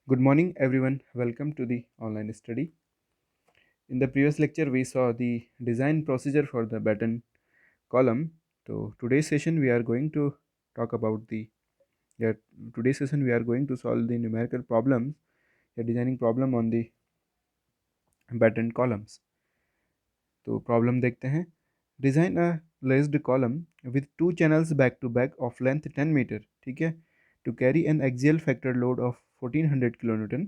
Good morning, everyone. Welcome to the online study. In the previous lecture, we saw the design procedure for the button column. So today's session, we are going to talk about the yeah, today's session we are going to solve the numerical problems, the designing problem on the button columns. तो problem देखते हैं. Design a laced column with two channels back to back of length 10 metre. ठीक है, to carry an axial factor load of 1400 kilo newton.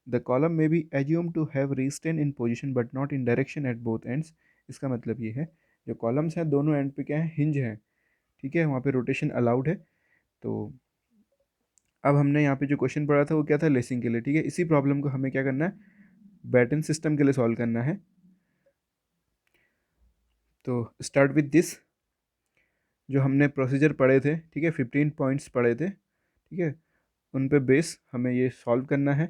The column may be assumed to have restrained in position but not in direction at both ends. इसका मतलब ये है, जो columns हैं दोनों and पे क्या है, हिंज है. ठीक है, वहाँ पे रोटेशन अलाउड है. तो अब हमने यहाँ पे जो क्वेश्चन पढ़ा था वो क्या था, लेसिंग के लिए. ठीक है, इसी प्रॉब्लम को हमें क्या करना है, बैटन सिस्टम के लिए सॉल्व करना है. तो स्टार्ट विद दिस. जो हमने प्रोसीजर पढ़े थे, ठीक है, 15 पॉइंट्स पढ़े थे. ठीक है, उन पे बेस हमें ये सॉल्व करना है.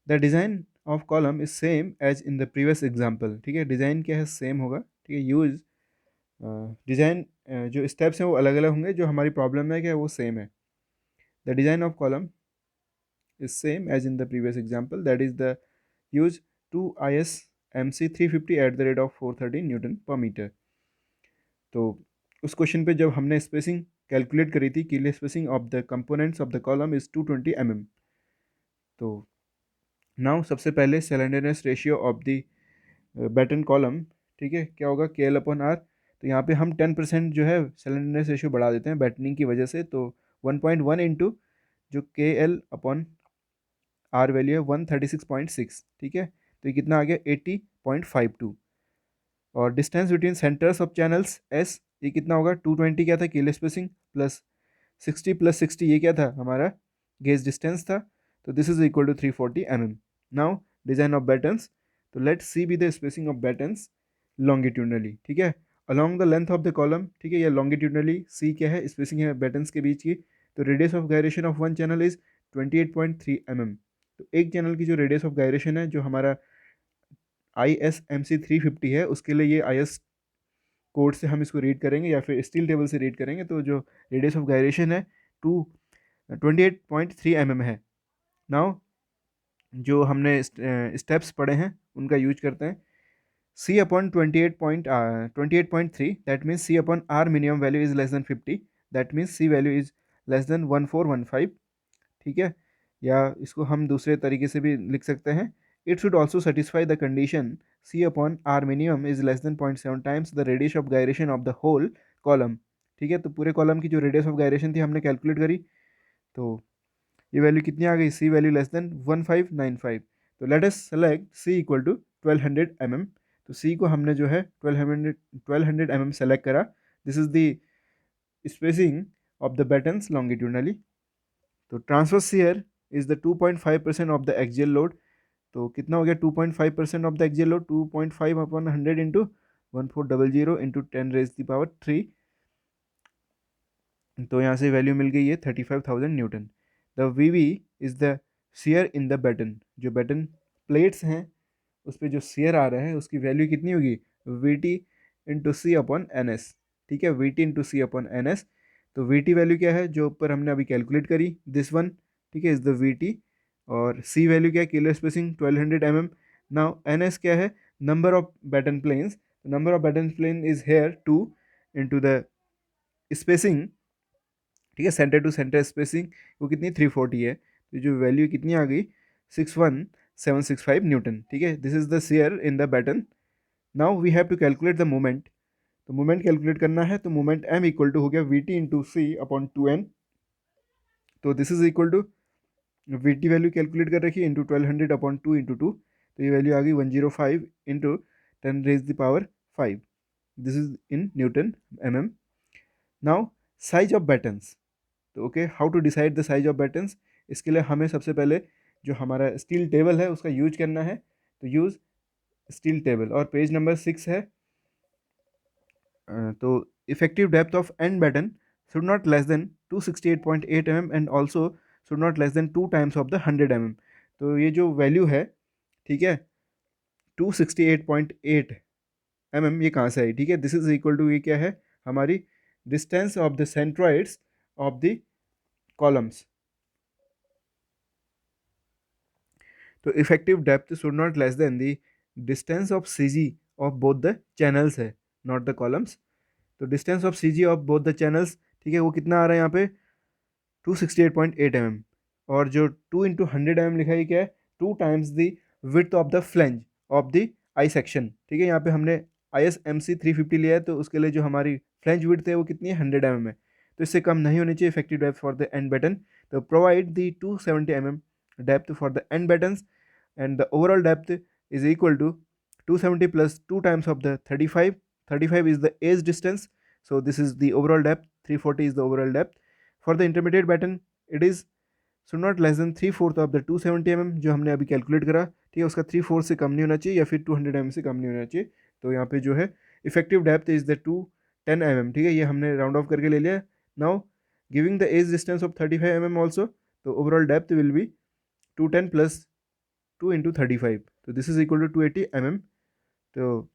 The design of column is same as in the previous example. ठीक है, डिज़ाइन क्या है, सेम होगा. ठीक है, यूज डिज़ाइन जो स्टेप्स हैं वो अलग अलग होंगे, जो हमारी प्रॉब्लम है क्या वो सेम है. The design of column is same as in the previous example, that is the use 2 ISMC 350 at the rate of 430 newton per metre. तो उस क्वेश्चन पे जब हमने स्पेसिंग कैलकुलेट करी थी, कीले spacing of the components of the column is 220 mm. तो now सबसे पहले slenderness ratio of the batten column, ठीक है, क्या होगा, के एल अपॉन आर. तो यहाँ पे हम 10% जो है सिलेंडरनेस रेशियो बढ़ा देते हैं बैटनिंग की वजह से. तो 1.1 इंटू जो के एल अपॉन आर वैल्यू है 136.6. ठीक है, तो ये कितना आ गया, 80.52. और distance between centres of channels S, ये कितना होगा, 220 क्या था, कीले स्पेसिंग, प्लस 60 प्लस 60 ये क्या था, हमारा गेज डिस्टेंस था. तो this is equal to 340 mm. Now design of battens. तो let C be the spacing of battens longitudinally. ठीक है, along the length of the column. ठीक है, या लॉन्गिट्यूडनली सी क्या है, स्पेसिंग है बैटन्स के बीच की. तो radius of gyration of one channel is 28.3 mm. तो एक चैनल की जो रेडियस ऑफ गायरेशन है, जो हमारा ISMC 350 है, उसके लिए ये IS कोड से हम इसको रीड करेंगे या फिर स्टील टेबल से रीड करेंगे. तो जो रेडियस ऑफ गायरेशन है 28.3 mm है. नाउ जो हमने स्टेप्स पढ़े हैं उनका यूज करते हैं. C upon 28.3, that means C upon R minimum value is less then 50. That means C value is less then 1415. ठीक है, या इसको हम दूसरे तरीके से भी लिख सकते हैं. It should also satisfy the condition C upon R minimum is less than 0.7 times the radius of gyration of the whole column. ठीक है, तो पूरे कॉलम की जो रेडियस ऑफ गायरेशन थी हमने कैलकुलेट करी. तो ये वैल्यू कितनी आ गई, C वैल्यू लेस देन 1595. तो let us select C equal to 1200 mm. तो C को हमने जो है 1200 mm सेलेक्ट करा. This is the spacing of the battens longitudinally. तो transverse shear is the 2.5% of the axial load. तो कितना हो गया, 2.5% of the axial load, 2.5 upon 100 into 1400 into 10⁻³ तो यहाँ से वैल्यू मिल गई है 35,000 newton. The V V is the shear in the batten. जो बैटन प्लेट्स हैं उस पर जो शेयर आ रहा है उसकी वैल्यू कितनी होगी, we T into C upon N S. ठीक है, we T into C upon N S. तो वी टी वैल्यू क्या है, जो ऊपर हमने अभी कैलकुलेट करी, दिस वन. ठीक है, इज द वी टी. और सी वैल्यू क्या है, kilo spacing 1200 mm. Now N S क्या है, number of batten planes. Number of batten plane is here 2 into the spacing. ठीक है, सेंटर टू सेंटर स्पेसिंग वो कितनी 340 है. तो जो वैल्यू कितनी आ गई, 61765 न्यूटन. ठीक है, this is the shear in the batten. Now we have to calculate the moment. तो मोमेंट कैलकुलेट करना है, तो मोमेंट m इक्वल टू हो गया V T into C upon 2n. तो this is equal to V T value calculate कर रखी है इंटू 1200 अपॉन 2 इंटू 2. तो ये वैल्यू आ गई 105 into 10⁻⁵. This is in newton mm. Now size of battens. तो okay, how to decide the size of battens. इसके लिए हमें सबसे पहले जो हमारा स्टील टेबल है उसका यूज करना है. तो यूज स्टील टेबल और पेज नंबर 6 है. तो effective depth of end batten should not less than 268.8 mm and also should not less than 2 times of the 100 mm. तो ये जो वैल्यू है, ठीक है, 268.8 mm ये कहाँ से आई. ठीक है, दिस इज इक्वल टू, ये क्या है, हमारी distance of the centroids of the columns. तो effective depth should not less than the distance of C G of both the channels है, नॉट द कॉलम्स। तो distance of C G of both the channels, ठीक है, वो कितना आ रहा है यहाँ पे 268.8 mm। और जो 2 × 100 mm लिखा है क्या है, 2 times the width of the flange of the I section. ठीक है, यहाँ पे हमने ISMC 350 लिया है, तो उसके लिए जो हमारी फ्लेंज विड्थ है वो कितनी है, 100 mm है। तो इससे कम नहीं होनी चाहिए effective depth for the end batten. तो provide the 270 mm depth for the end battens and the overall depth is equal to 270 plus 2 times of the 35. 35 is the edge distance, so this is the overall depth. 340 is the overall depth. For the intermediate batten, it is should not less than 3/4 of the 270 mm जो हमने अभी calculate करा। ठीक है, उसका 3/4 से कम नहीं होना चाहिए या फिर 200 mm से कम नहीं होना चाहिए। तो यहाँ पे जो है effective depth is the 210 mm। ठीक है, ये हमने राउंड ऑफ करके ले लिया। Now giving the edge distance of 35 mm also, तो overall depth will be 210 plus 2 × 35, तो this is equal to 280 mm। तो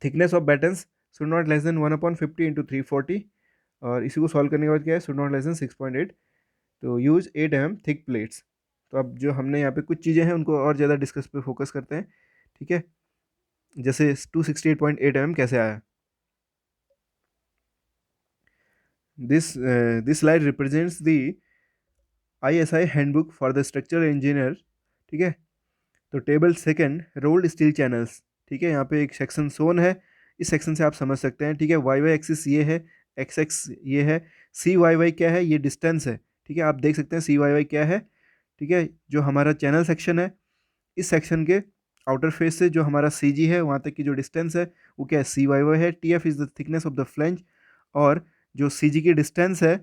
thickness of battens should not less than 1/50 × 340, और इसी को सॉल्व करने के बाद क्या है, शुड नॉट लेस देन 6.8। तो यूज 8 mm थिक प्लेट्स। तो अब जो हमने यहाँ पे कुछ चीज़ें हैं उनको और ज़्यादा डिस्कस पे फोकस करते हैं। ठीक है, जैसे 268.8 mm कैसे आया। This slide represents the ISI handbook for the structural engineer. ठीक है, तो table second rolled steel channels. ठीक है, यहाँ पे एक सेक्शन सोन है, इस सेक्शन से आप समझ सकते हैं। ठीक है, वाई वाई एक्सिस ये है, एक्स एक्स ये है, सी वाई वाई क्या है, ये डिस्टेंस है। ठीक है, आप देख सकते हैं सी वाई वाई क्या है। ठीक है, जो हमारा चैनल सेक्शन है, इस सेक्शन के आउटर फेस से जो हमारा सी जी है वहाँ तक की जो डिस्टेंस है वो क्या है, सी वाई वाई है। T F is the thickness of the flange, और जो सी जी की डिस्टेंस है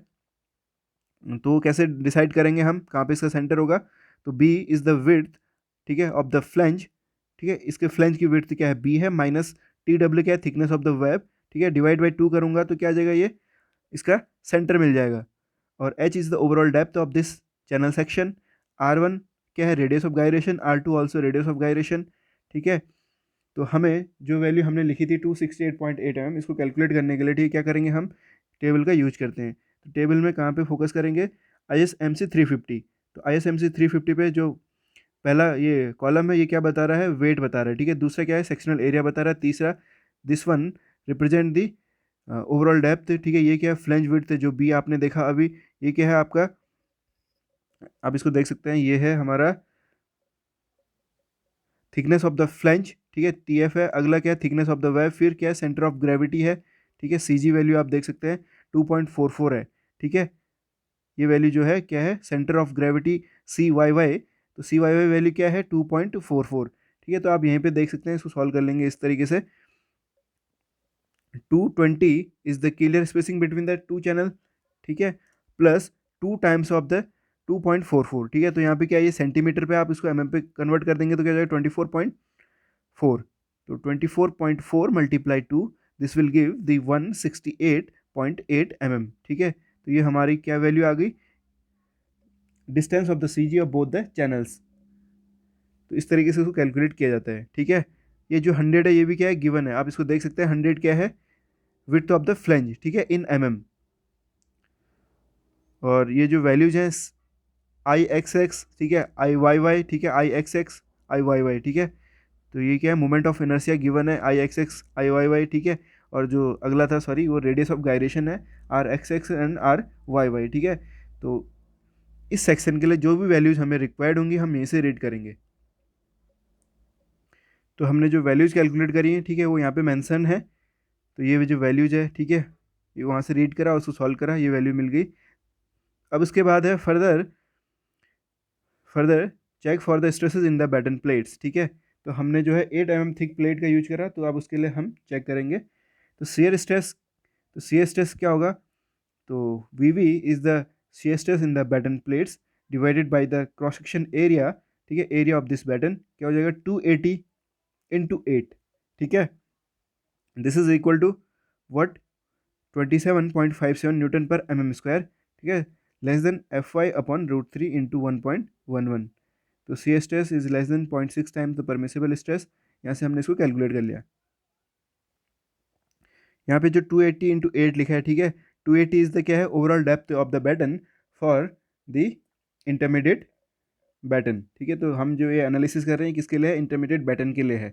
तो कैसे डिसाइड करेंगे हम कहाँ पे इसका सेंटर होगा। तो बी इज़ द विड्थ, ठीक है, ऑफ द फ्लेंज। ठीक है, इसके फ्लेंज की विड्थ क्या है, बी है, माइनस टी डब्ल्यू क्या है, थिकनेस ऑफ द वेब। ठीक है, डिवाइड बाई 2 करूँगा तो क्या आ जाएगा, ये इसका सेंटर मिल जाएगा। और H is the overall depth of this channel section. R1 क्या है, radius of gyration. R2 also radius of gyration. ठीक है, तो हमें जो वैल्यू हमने लिखी थी 268.8 mm, इसको कैलकुलेट करने के लिए, ठीक है, क्या करेंगे, हम टेबल का यूज करते हैं। तो टेबल में कहाँ पे फोकस करेंगे, ISMC 350। तो ISMC 350 पे जो पहला ये कॉलम है ये क्या बता रहा है, वेट बता रहा है। ठीक है, दूसरा क्या है, सेक्शनल एरिया बता रहा है। तीसरा this one represent the overall depth. ठीक है, ये क्या है, फ्लेंज विड्थ है, जो बी आपने देखा अभी। ये क्या है आपका, आप इसको देख सकते हैं, ये है हमारा थिकनेस ऑफ द फ्लेंज। ठीक है, TF है। अगला क्या है, थिकनेस ऑफ द वेब। फिर क्या है, सेंटर ऑफ ग्रेविटी है। ठीक है, CG वैल्यू आप देख सकते हैं 2.44 है। ठीक है, ये वैल्यू जो है क्या है, सेंटर ऑफ ग्रेविटी CYY। तो CYY वैल्यू क्या है, 2.44। ठीक है, तो आप यहीं पे देख सकते हैं, इसको सॉल्व कर लेंगे इस तरीके से। 220 is the clear spacing between the two channel. ठीक है, प्लस 2 टाइम्स ऑफ द 2.44। ठीक है, तो यहाँ पे क्या है, ये सेंटीमीटर पे आप इसको mm पे कन्वर्ट कर देंगे तो क्या हो जाएगा, 24.4। तो 24.4 multiply 2, this will give the 168.8 mm। ठीक है, तो ये हमारी क्या वैल्यू आ गई, distance of the CG of both the channels. तो इस तरीके से इसको कैलकुलेट किया जाता है। ठीक है, ये जो 100 है ये भी क्या है, गिवन है, आप इसको देख सकते हैं। 100 क्या है, विड्थ ऑफ द फ्लेंज। ठीक है, इन mm। और ये जो वैल्यूज हैं IXX, ठीक है, IYY, ठीक है, IXX IYY। ठीक है, तो ये क्या है, मोमेंट ऑफ इनर्शिया गिवन है, IXX IYY। ठीक है, और जो अगला था, सॉरी, वो रेडियस ऑफ गायरेशन है, RXX एंड RYY। ठीक है, तो इस सेक्शन के लिए जो भी वैल्यूज हमें रिक्वायर्ड होंगी हम यहीं से रीड करेंगे। तो हमने जो वैल्यूज कैलकुलेट करी हैं, ठीक है, वो यहाँ पे मेंशन है। तो ये जो वैल्यूज है, ठीक है, ये वहाँ से रीड करा, उसको सॉल्व करा, ये वैल्यू मिल गई। अब उसके बाद है further check for the stresses in the batten plates. ठीक है, तो हमने जो है 8 mm थिक प्लेट का यूज करा, तो अब उसके लिए हम चेक करेंगे। तो शियर स्ट्रेस, तो शियर स्ट्रेस क्या होगा, तो VV is the shear stress in the batten plates divided by the cross section area. ठीक है, एरिया ऑफ दिस बैटन क्या हो जाएगा, 280 × 8। ठीक है, this is equal to what, 27.57 newton पर mm²। ठीक है, लेस देन FY/√3 × 1.11। तो C stress is less than 0.6 times the permissible stress. यहाँ से हमने इसको कैलकुलेट कर लिया। यहाँ पे जो 280 × 8 लिखा है, ठीक है, 280 इज द क्या है, overall depth of the batten for the intermediate batten, ठीक है। तो हम जो ये एनालिसिस कर रहे हैं किसके लिए है, इंटरमीडिएट बैटन के लिए है।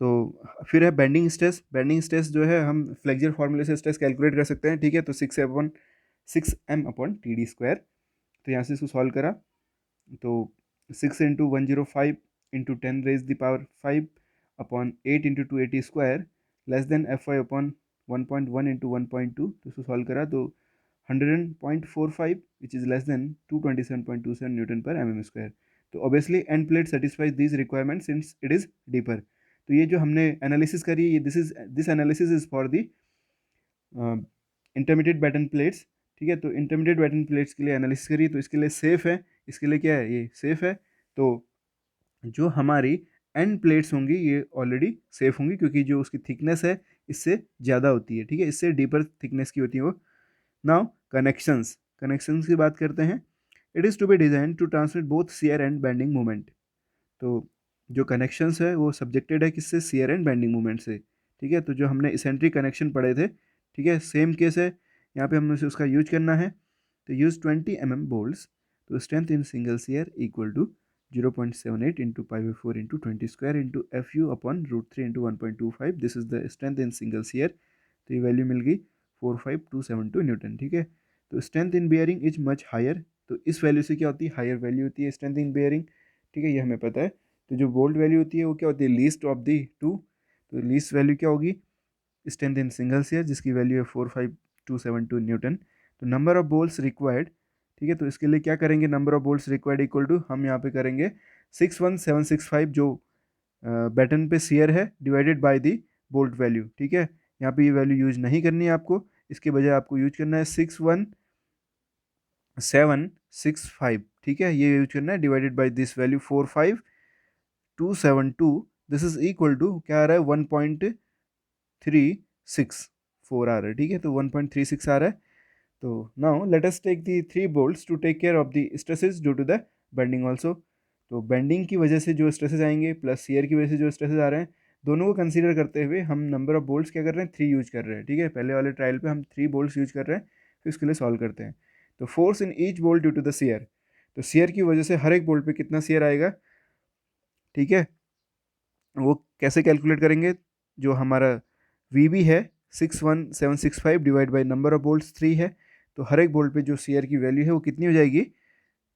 तो फिर है बेंडिंग स्ट्रेस। बेंडिंग स्ट्रेस जो है हम फ्लेक्सर फॉर्मूले से स्ट्रेस कैलकुलेट कर सकते हैं, ठीक है। तो 6m/TD²। तो यहाँ से इसको सॉल्व करा तो 6 × 10⁵ × 10⁵ अपॉन 8 × 280² लेस देन Fy/1.1 × 1.2। तो इसको सॉल्व करा तो 100.45 which is less than 227.27 newton पर mm²। तो obviously end plate satisfies this requirement since it is deeper. तो ये जो हमने एनालिसिस करी, ये this analysis is for the intermediate batten plates, ठीक है। तो इंटरमीडिएट बैटन प्लेट्स के लिए एनालिसिस करी, तो इसके लिए सेफ़ है, इसके लिए क्या है, ये सेफ़ है। तो जो हमारी एंड प्लेट्स होंगी ये ऑलरेडी सेफ़ होंगी, क्योंकि जो उसकी थिकनेस है इससे ज़्यादा होती है, ठीक है, इससे डीपर थिकनेस की होती है वो। नाउ कनेक्शंस, कनेक्शंस की बात करते हैं। It is to be design to transmit both shear and bending moment. तो जो कनेक्शंस है वो सब्जेक्टेड है किससे, शियर एंड बेंडिंग मोमेंट से, ठीक है। तो जो हमने इसेंट्रिक कनेक्शन पढ़े थे, ठीक है, सेम केस है यहाँ पे, हमें उसका यूज करना है। तो यूज 20 mm बोल्ट्स। तो strength in single shear equal to 0.78 × π/4 × 20² × Fu/√3 × 1.25। This is the strength in single shear. तो ये वैल्यू मिल गई 45272 न्यूटन, ठीक है। तो strength in bearing is much higher. तो इस वैल्यू से क्या होती है, हायर वैल्यू होती है स्ट्रेंथ इन बेयरिंग, ठीक है, ये हमें पता है। तो जो बोल्ट वैल्यू होती है वो क्या होती है, लीस्ट ऑफ दी टू। तो लीस्ट वैल्यू क्या होगी, स्ट्रेंथ इन सिंगल शेयर, जिसकी वैल्यू है 45272 न्यूटन। तो नंबर ऑफ बोल्ट्स रिक्वायर्ड, ठीक है। तो इसके लिए क्या करेंगे, number of bolts required equal to हम यहाँ पे करेंगे 61765 जो बैटन पे शेयर है divided by the bolt value, ठीक है। यहाँ पे ये वैल्यू यूज नहीं करनी है आपको, इसके बजाय आपको यूज करना है 61765, ठीक है, ये यूज करना है divided by this value 45272। This is equal to क्या आ रहा है, 1.364 आ रहा है, ठीक है। तो 1.36 आ रहा है। तो now let us take the 3 bolts to take care of the stresses due to the bending also. तो बेंडिंग की वजह से जो स्ट्रेसेस आएंगे प्लस शियर की वजह से जो स्ट्रेसेस आ रहे हैं, दोनों को कंसीडर करते हुए हम नंबर ऑफ बोल्ट्स क्या कर रहे हैं, 3 यूज कर रहे हैं, ठीक है। पहले वाले ट्रायल पे हम 3 बोल्ट्स यूज कर रहे हैं, फिर इसके लिए सॉल्व करते हैं। तो force in each bolt due to the shear. तो शियर की वजह से हर एक बोल्ट पे कितना शियर आएगा, ठीक है, वो कैसे कैलकुलेट करेंगे। जो हमारा वी बी है 61765 divide by number of bolts 3 है। तो हर एक बोल्ट पे जो शेयर की वैल्यू है वो कितनी हो जाएगी,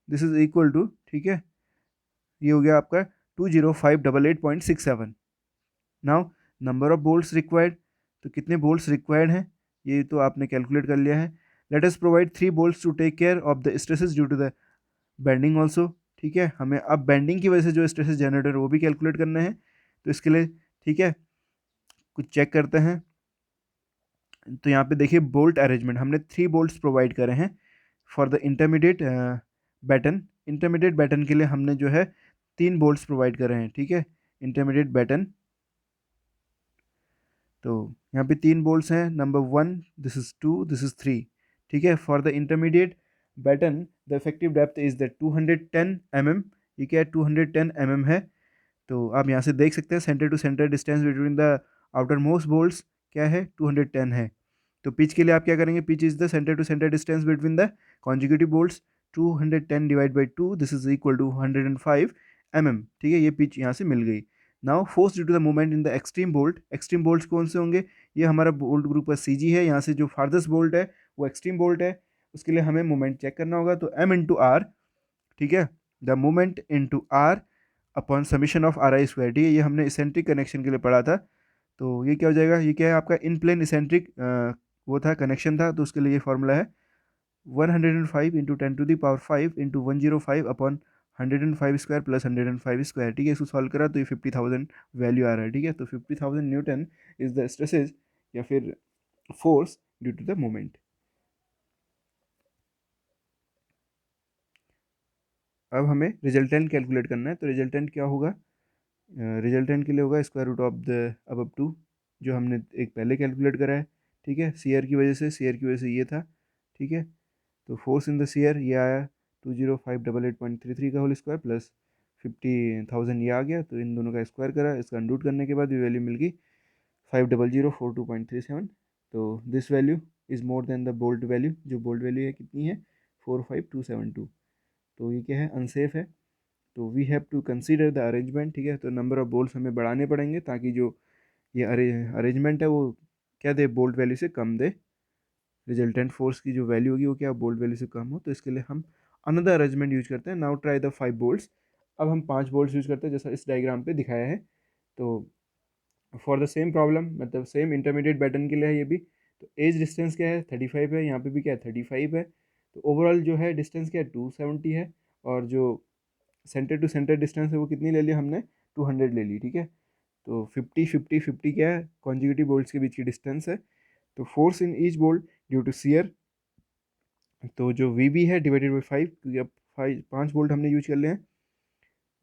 दिस इज इक्वल टू, ठीक है, ये हो गया आपका 20588.67। Now number of bolts required, तो कितने बोल्ट्स रिक्वायर्ड हैं ये तो आपने कैलकुलेट कर लिया है। Let us provide 3 bolts to take care of the stresses due to the bending also, ठीक है। हमें अब बेंडिंग की वजह से जो स्ट्रेसेस जनरेट हो रहे हैं वो भी कैलकुलेट करना है। तो इसके लिए, ठीक है, कुछ चेक करते हैं। तो यहाँ पे देखिए बोल्ट अरेंजमेंट, हमने 3 बोल्ट्स प्रोवाइड करे हैं for the intermediate batten. Intermediate batten के लिए हमने जो है 3 बोल्ट्स प्रोवाइड करे हैं, ठीक है, इंटरमीडिएट बैटन। तो यहाँ पे 3 बोल्ट्स हैं, number 1, this is 2, this is 3, ठीक है। For the intermediate batten the effective depth is the 210 mm। ये क्या है, 210 mm है। तो आप यहाँ से देख सकते हैं centre to centre distance between the outermost bolts क्या है, 210 है। तो पिच के लिए आप क्या करेंगे, pitch is the centre to centre distance between the consecutive bolts, 210 divide by 2, this is equal to 105 mm, ठीक है। ये पिच यहाँ से मिल गई। Now force due to the movement in the extreme bolt. Extreme bolts कौन से होंगे, ये हमारा बोल्ट ग्रुप का सी जी है। यहाँ से जो फार्देस्ट बोल्ट है वो एक्सट्रीम बोल्ट है, उसके लिए हमें मूवमेंट चेक करना होगा। तो m इंटू आर, ठीक है, the movement into R upon summation of R I square, ठीक है, ये हमने इसेंट्रिक कनेक्शन के लिए पढ़ा था। तो ये क्या हो जाएगा, ये क्या है आपका इन प्लेन इसेंट्रिक वो था, कनेक्शन था। तो उसके लिए ये फॉर्मूला है 105 इंटू 10⁵ इंटू 105 अपॉन 105² प्लस 105², ठीक है। इसको सॉल्व करा तो ये 50,000 वैल्यू आ रहा है, ठीक है। तो 50,000 न्यूटन इज द स्ट्रेसेस या फिर force due to the moment. अब हमें रिजल्टेंट कैलकुलेट करना है। तो रिजल्टेंट क्या होगा, रिजल्टेंट के लिए होगा स्क्वायर रूट ऑफ द अब टू, जो हमने एक पहले कैलकुलेट करा है, ठीक है। शेयर की वजह से ये था, ठीक है। तो फोर्स इन द शेयर ये आया 20588.33 का होल स्क्वायर प्लस 50,000 ये आ गया। तो इन दोनों का स्क्वायर करा, इसका अंडूट करने के बाद ये वैल्यू मिल गई 50042.37। तो this value is more than the bolt value. जो बोल्ट वैल्यू है कितनी है, 45272। तो ये क्या है, अनसेफ है। तो we have to consider the arrangement, ठीक है। तो नंबर ऑफ बोल्ट्स हमें बढ़ाने पड़ेंगे ताकि जो ये अरेंजमेंट है वो क्या दे, बोल्ट वैल्यू से कम दे। रिजल्टेंट फोर्स की जो वैल्यू होगी वो क्या, बोल्ट वैल्यू से कम हो। तो इसके लिए हम अनदर अरेंजमेंट यूज करते हैं। Now try the 5 bolts. अब हम 5 बोल्ट्स यूज करते हैं जैसा इस डायग्राम पे दिखाया है। तो फॉर द सेम प्रॉब्लम, मतलब सेम इंटरमीडिएट बैटन के लिए है ये भी। तो एज डिस्टेंस क्या है, 35 है, यहाँ पे भी क्या है, 35 है। तो ओवरऑल जो है डिस्टेंस क्या है, 270 है। और जो सेंटर टू सेंटर डिस्टेंस है वो कितनी ले ली हमने, 200 ले ली, ठीक है। तो 50 क्या है, कॉन्जिक्यूटिव बोल्ट्स के बीच की डिस्टेंस है। तो force in each bolt due to shear, तो जो वी बी है डिवाइडेड बाई 5, क्योंकि अब 5 बोल्ट हमने यूज कर लिए हैं।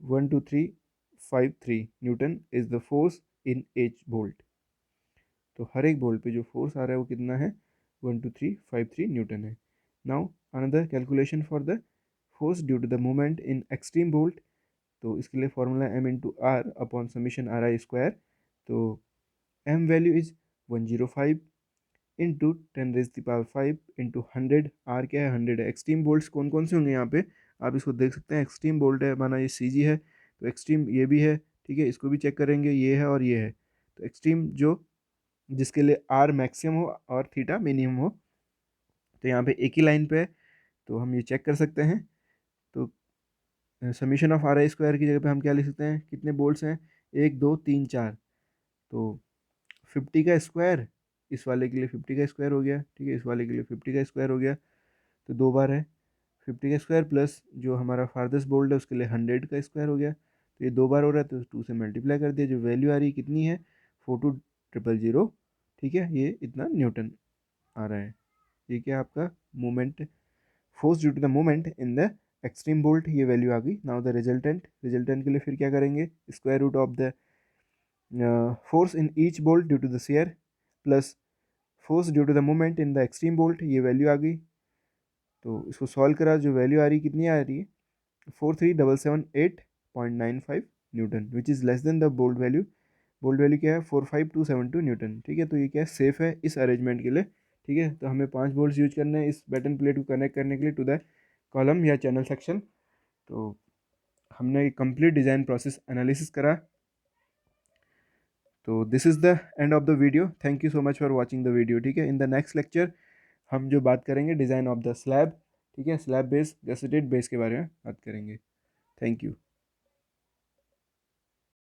12353 Newton is the force in H bolt. तो हर एक बोल्ट पे जो फोर्स आ रहा है वो कितना है, 12353 न्यूटन है। Now another calculation for the force due to the movement in extreme bolt. तो इसके लिए formula M into R upon summation R I square. तो M value is 105 into 10⁵ into 100। R क्या है, 100 है। एक्सट्रीम बोल्ट्स कौन कौन से होंगे यहाँ पे, आप इसको देख सकते हैं। एक्सट्रीम बोल्ट है, माना ये सी जी है, तो एक्सट्रीम ये भी है, ठीक है। इसको भी चेक करेंगे, ये है और ये है। तो एक्सट्रीम जो जिसके लिए आर मैक्सिमम हो और थीटा मिनिमम हो, तो यहाँ पे एक ही लाइन पे है, तो हम ये चेक कर सकते हैं। तो summation of R I square की जगह पे हम क्या लिख सकते हैं, कितने बोल्ट्स हैं, 1 2 3 4। तो 50 का स्क्वायर, इस वाले के लिए 50 का स्क्वायर हो गया, ठीक है। इस वाले के लिए 50 का स्क्वायर हो गया, तो 2 बार है। 50 का स्क्वायर प्लस जो हमारा फार्देस्ट बोल्ट है उसके लिए 100 का स्क्वायर हो गया, तो ये 2 बार हो रहा है, तो 2 से मल्टीप्लाई कर दिया। जो वैल्यू आ रही है कितनी है, 42000, ठीक है। ये इतना न्यूटन आ रहा है। ये क्या आपका moment, force due to the moment in the extreme bolt, ये वैल्यू आ गई। नाउ द रिजल्टेंट, रिजल्टेंट के लिए फिर क्या करेंगे, square root of the force in each bolt due to the shear plus force due to the moment in the extreme bolt, ये value आ गई। तो इसको सॉल्व करा, जो वैल्यू आ रही कितनी आ रही है, 43778.95 Newton, which is less than the bolt value. Bolt value क्या है, 45272 न्यूटन, ठीक है। तो ये क्या है, सेफ है इस अरेंजमेंट के लिए, ठीक है। तो हमें 5 बोल्ट यूज करने हैं इस बैटन प्लेट को कनेक्ट करने के लिए टू द कॉलम या चैनल सेक्शन। तो हमने कंप्लीट डिज़ाइन प्रोसेस एनालिसिस करा। तो this is the end of the video. Thank you so much for watching the video, ठीक है। इन द नेक्स्ट लेक्चर हम जो बात करेंगे डिज़ाइन ऑफ द स्लैब, ठीक है, स्लैब बेस गसेटेड बेस के बारे में बात करेंगे। Thank you.